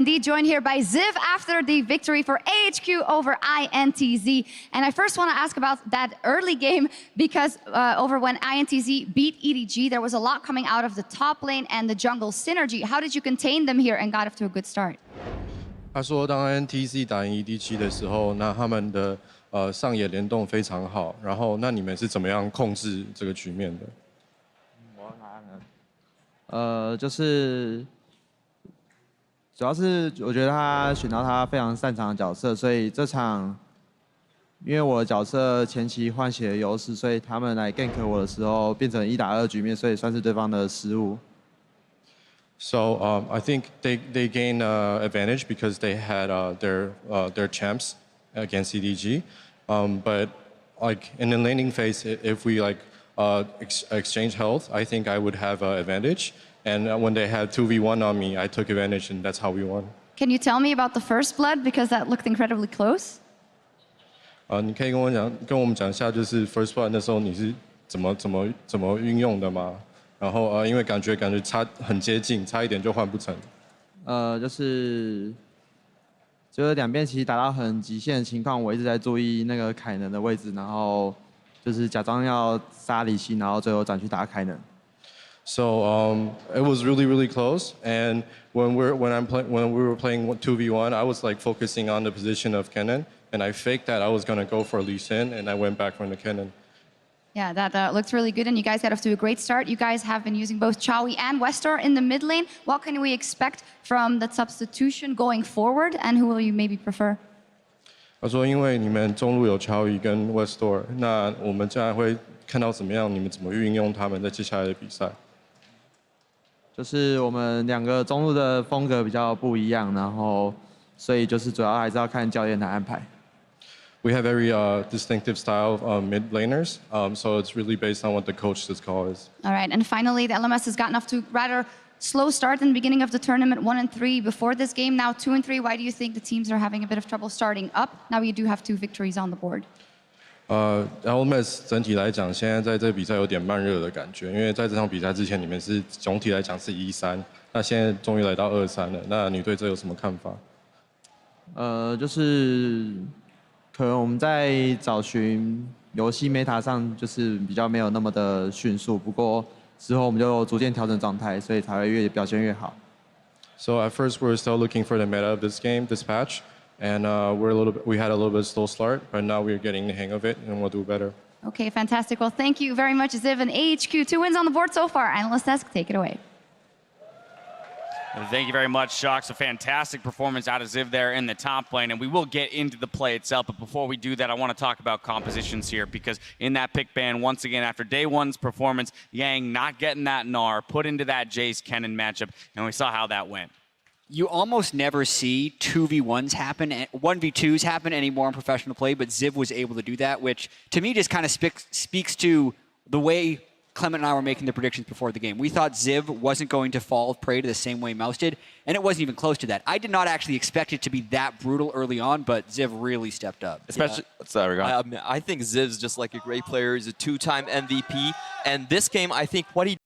Indeed, joined here by Ziv after the victory for AHQ over ITZ. And I first want to ask about that early game because over when ITZ beat EDG, there was a lot coming out of the top lane and the jungle synergy. How did you contain them here and got off to a good start? 他说，当 ITZ 打赢 EDG 的时候，那他们的上野联动非常好。然后，那你们是怎么样控制这个局面的？就是主要是我觉得他选到他非常擅长的角色，所以这场因为我的角色前期换血的优势，所以他们来 gank 我的时候变成1打2局面，所以算是对方的失误。 So I think they gained advantage because they had their champs against EDG, but like in the laning phase, if we like exchange health, I think I would have an advantage. And when they had 2v1 on me, I took advantage, and that's how we won. Can you tell me about the first blood because that looked incredibly close? 你可以跟我们讲一下，就是 first blood 那时候你是怎么运用的吗？ 然后因为感觉差很接近，差一点就换不成。就是两边其实打到很极限的情况，我一直在注意那个凯能的位置，然后就是假装要杀李信，然后最后转去打凯能。So it was really close, and when we were playing 2v1, I was like focusing on the position of Kennen, and I faked that I was gonna go for Lee Sin, and I went back from the Kennen. Yeah, that looks really good, and you guys got off to a great start. You guys have been using both Chowie and Westor in the mid lane. What can we expect from that substitution going forward, and who will you maybe prefer? 他说，因为你们中路有Chowie跟 Westor， 那我们将来会看到怎么样，你们怎么运用他们在接下来的比赛。就是我们两个中路的风格比较不一样，然后所以就是主要还是要看教练的安排。 We have very distinctive style of mid laners, so it's really based on what the coach's call is. All right, and finally, the LMS has gotten off to a rather slow start in the beginning of the tournament, 1 and 3 before this game, now 2 and 3. Why do you think the teams are having a bit of trouble starting up? Now you do have 2 victories on the board. LMS 整体来讲，现在在这个比赛有点慢热的感觉，因为在这场比赛之前，你们是总体来讲是1-3，那现在终于来到2-3了。那你对这有什么看法？就是可能我们在找寻游戏 meta 上就是比较没有那么的迅速，不过之后我们就逐渐调整状态，所以才会表现越好。So at first we're still looking for the meta of this game, this patch, and we had a little bit slow start, but now we're getting the hang of it, and we'll do better. Okay, fantastic. Well, thank you very much, Ziv and AHQ. 2 wins on the board so far. Analyst Desk, take it away. Thank you very much, Shocks. A fantastic performance out of Ziv there in the top lane, and we will get into the play itself. But before we do that, I want to talk about compositions here, because in that pick ban, once again, after day one's performance, Yang not getting that Gnar, put into that Jace Kennen matchup, and we saw how that went. You almost never see 2v1s happen, 1v2s happen anymore in professional play, but Ziv was able to do that, which to me just kind of speaks to the way Clement and I were making the predictions before the game. We thought Ziv wasn't going to fall prey to the same way Mouse did, and it wasn't even close to that. I did not actually expect it to be that brutal early on, but Ziv really stepped up. Especially, I think Ziv's just like a great player. He's a 2-time MVP, and this game, I think what he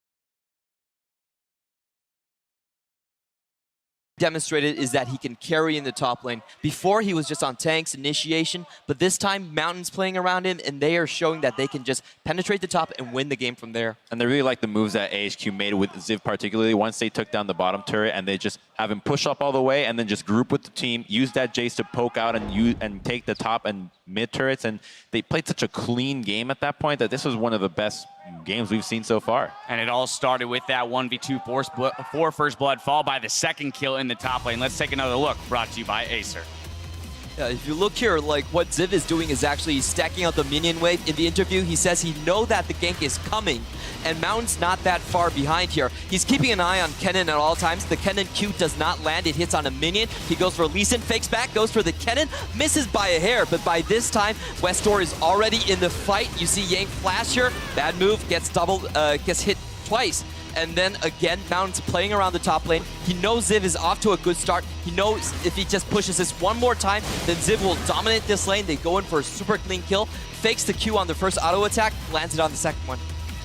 demonstrated is that he can carry in the top lane. Before, he was just on tanks, initiation, but this time, Mountain's playing around him, and they are showing that they can just penetrate the top and win the game from there. And they really like the moves that AHQ made with Ziv particularly. Once they took down the bottom turret, and they just have him push up all the way, and then just group with the team, use that Jace to poke out and take the top and mid turrets, and they played such a clean game at that point that this was one of the best games we've seen so far. And it all started with that 1v2 for first blood, followed by the second kill in the top lane. Let's take another look, brought to you by Acer. Yeah, if you look here, like what Ziv is doing is actually stacking out the minion wave. In the interview, he says he knows that the gank is coming, and Mountain's not that far behind here. He's keeping an eye on Kennen at all times. The Kennen Q does not land. It hits on a minion. He goes for Lee Sin, fakes back, goes for the Kennen, misses by a hair, but by this time, Westor is already in the fight. You see Yang flash here. Bad move, gets hit twice. And then again, Mountain's playing around the top lane. He knows Ziv is off to a good start. He knows if he just pushes this one more time, then Ziv will dominate this lane. They go in for a super clean kill. Fakes the Q on the first auto attack, lands it on the second one.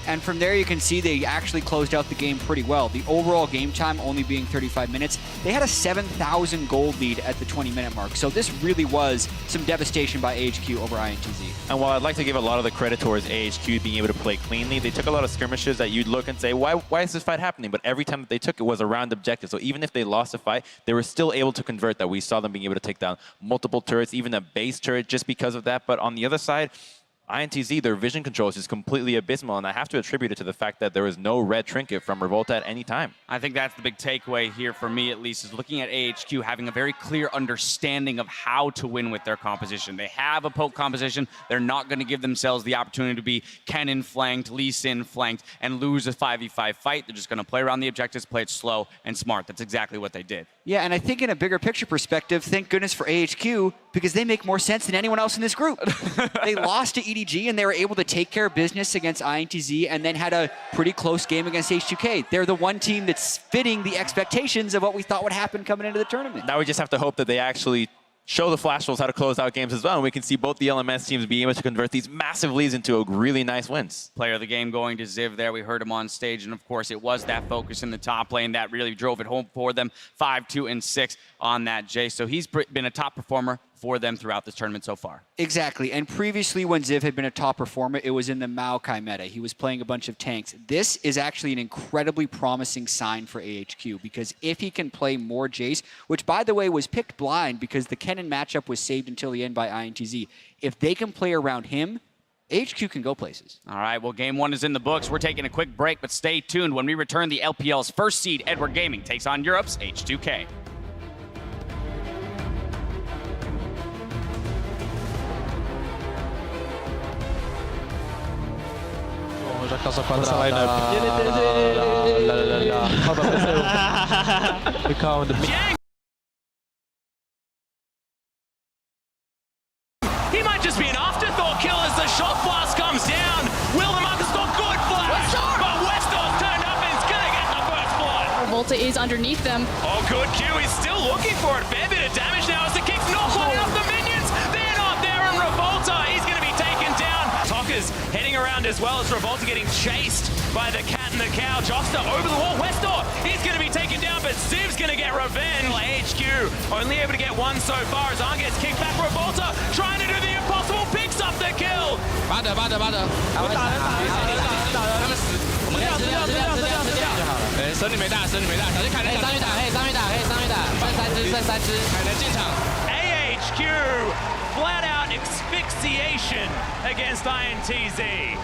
And from there, you can see they actually closed out the game pretty well. The overall game time only being 35 minutes. They had a 7,000 gold lead at the 20-minute mark. So this really was some devastation by AHQ over INTZ. And while I'd like to give a lot of the credit towards AHQ being able to play cleanly, they took a lot of skirmishes that you'd look and say, why is this fight happening? But every time that they took it was around objective. So even if they lost a fight, they were still able to convert that. We saw them being able to take down multiple turrets, even a base turret just because of that. But on the other side, INTZ, their vision controls is completely abysmal, and I have to attribute it to the fact that there was no red trinket from Revolta at any time. I think that's the big takeaway here for me, at least, is looking at AHQ having a very clear understanding of how to win with their composition. They have a poke composition. They're not going to give themselves the opportunity to be Kennen flanked, Lee Sin flanked, and lose a 5v5 fight. They're just going to play around the objectives, play it slow and smart. That's exactly what they did. Yeah, and I think in a bigger picture perspective, thank goodness for AHQ, because they make more sense than anyone else in this group. They lost to EDG, and they were able to take care of business against INTZ, and then had a pretty close game against H2K. They're the one team that's fitting the expectations of what we thought would happen coming into the tournament. Now we just have to hope that they actually show the Flash Wolves how to close out games as well, and we can see both the LMS teams being able to convert these massive leads into really nice wins. Player of the game going to Ziv there. We heard him on stage, and of course it was that focus in the top lane that really drove it home for them. 5, 2, and 6 on that Jay. So he's been a top performer for them throughout this tournament so far. Exactly, and previously when Ziv had been a top performer, it was in the Maokai meta. He was playing a bunch of tanks. This is actually an incredibly promising sign for AHQ, because if he can play more Jace, which by the way was picked blind because the Kennen matchup was saved until the end by INTZ, if they can play around him, AHQ can go places. All right, well, game 1 is in the books. We're taking a quick break, but stay tuned. When we return, the LPL's first seed, Edward Gaming, takes on Europe's H2K. Já casa quadrada lineup. Hold on, we count the He might just be an afterthought kill as the shot blast comes down. Will the Marcus got good flash, but Westor's turned up and is gonna get the first blood. Revolta is underneath them. Oh, good Q. He's still looking for it. Fair bit of damage now as the kicks not flying off the minions. They're not there, and Revolta, he's gonna be taken down. Tokka's heading around as well as Revolta getting chased by the cat and the cow. Joster over the wall. Westor, he's going to be taken down, but Ziv's going to get revenge. AHQ only able to get one so far as Arn gets kicked back. Revolta trying to do the impossible, picks up the kill. 打的，他们神女没大，小心凯能上去打，上去打，剩3只，凯能进场。AHQ flat out asphyxiation against INTZ.